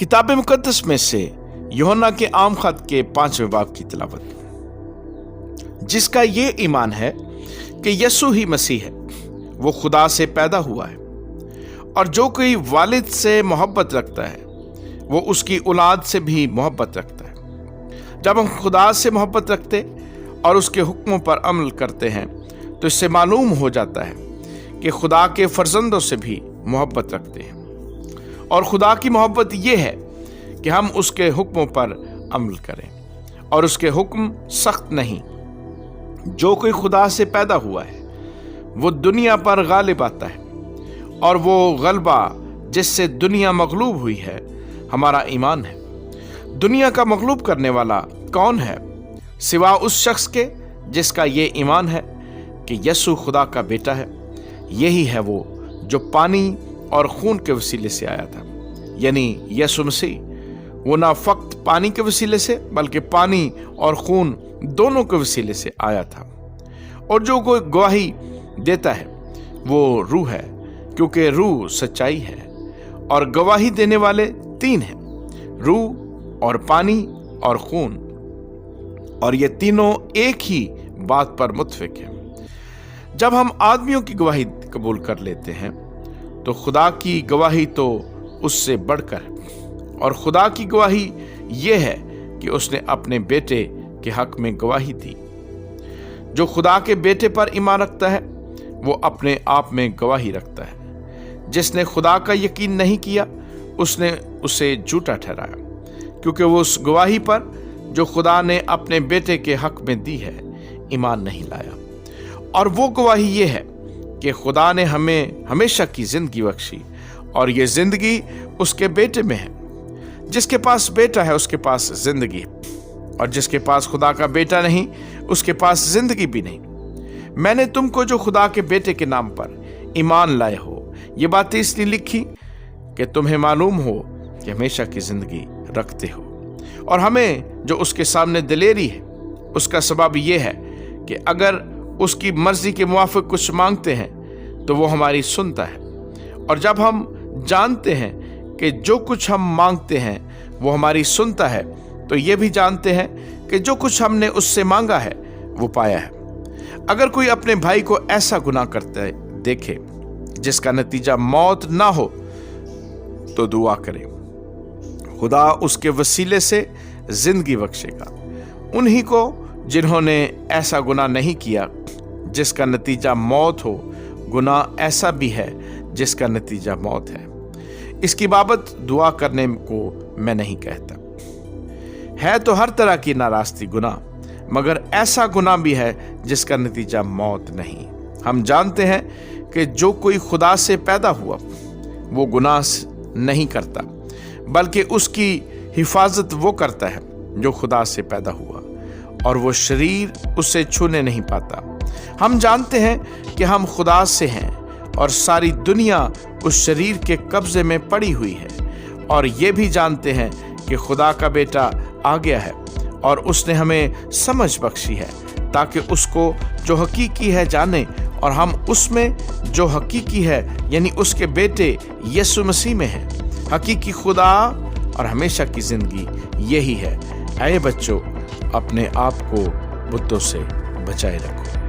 किताब मुकद्दस में से यूहन्ना के आम खत के 5वें बाब की तिलावत, जिसका ये ईमान है कि यीशु ही मसीह है, वो खुदा से पैदा हुआ है, और जो कोई वालिद से मोहब्बत रखता है वो उसकी औलाद से भी मोहब्बत रखता है। जब हम खुदा से मोहब्बत रखते और उसके हुक्मों पर अमल करते हैं तो इससे मालूम हो जाता है कि खुदा के फर्जंदों से भी मोहब्बत रखते हैं। और खुदा की मोहब्बत ये है कि हम उसके हुक्मों पर अमल करें, और उसके हुक्म सख्त नहीं। जो कोई खुदा से पैदा हुआ है वो दुनिया पर गालिब आता है, और वो गलबा जिससे दुनिया मगलूब हुई है हमारा ईमान है। दुनिया का मगलूब करने वाला कौन है सिवा उस शख्स के जिसका ये ईमान है कि यीशु खुदा का बेटा है। यही है वो जो पानी और खून के वसीले से आया था, यानी यीशु मसीह। वो ना फक्त पानी के वसीले से बल्कि पानी और खून दोनों के वसीले से आया था। और जो कोई गवाही देता है वो रूह है, क्योंकि रूह सच्चाई है। और गवाही देने वाले 3 हैं, रूह और पानी और खून, और ये तीनों एक ही बात पर मुत्फिक हैं। जब हम आदमियों की गवाही कबूल कर लेते हैं तो खुदा की गवाही तो उससे बढ़कर है। और खुदा की गवाही ये है कि उसने अपने बेटे के हक में गवाही दी। जो खुदा के बेटे पर ईमान रखता है वो अपने आप में गवाही रखता है। जिसने खुदा का यकीन नहीं किया उसने उसे झूठा ठहराया, क्योंकि वो उस गवाही पर जो खुदा ने अपने बेटे के हक में दी है ईमान नहीं लाया। और वो गवाही ये है कि खुदा ने हमें हमेशा की जिंदगी बख्शी, और ये जिंदगी उसके बेटे में है। जिसके पास बेटा है उसके पास जिंदगी है, और जिसके पास खुदा का बेटा नहीं उसके पास जिंदगी भी नहीं। मैंने तुमको जो खुदा के बेटे के नाम पर ईमान लाए हो ये बातें इसलिए लिखी कि तुम्हें मालूम हो कि हमेशा की जिंदगी रखते हो। और हमें जो उसके सामने दिलेरी है उसका सबब यह है कि अगर उसकी मर्जी के मुआफिक कुछ मांगते हैं तो वो हमारी सुनता है। और जब हम जानते हैं कि जो कुछ हम मांगते हैं वो हमारी सुनता है तो ये भी जानते हैं कि जो कुछ हमने उससे मांगा है वो पाया है। अगर कोई अपने भाई को ऐसा गुनाह करते देखे जिसका नतीजा मौत ना हो तो दुआ करे, खुदा उसके वसीले से जिंदगी बख्शेगा। उन्हीं को जिन्होंने ऐसा गुनाह नहीं किया जिसका नतीजा मौत हो, गुनाह ऐसा भी है जिसका नतीजा मौत है। इसकी बाबत दुआ करने को मैं नहीं कहता। है तो हर तरह की नाराज़गी गुनाह, मगर ऐसा गुनाह भी है जिसका नतीजा मौत नहीं। हम जानते हैं कि जो कोई खुदा से पैदा हुआ वो गुनाह नहीं करता, बल्कि उसकी हिफाजत वो करता है जो खुदा से पैदा हुआ, और वो शरीर उसे छूने नहीं पाता। हम जानते हैं कि हम खुदा से हैं, और सारी दुनिया उस शरीर के कब्जे में पड़ी हुई है। और ये भी जानते हैं कि खुदा का बेटा आ गया है और उसने हमें समझ बख्शी है ताकि उसको जो हकीकी है जाने, और हम उसमें जो हकीकी है यानी उसके बेटे यीशु मसीह में है। हकीकी खुदा और हमेशा की जिंदगी यही है। ऐ बच्चों, अपने आप को बुतों से बचाए रखो।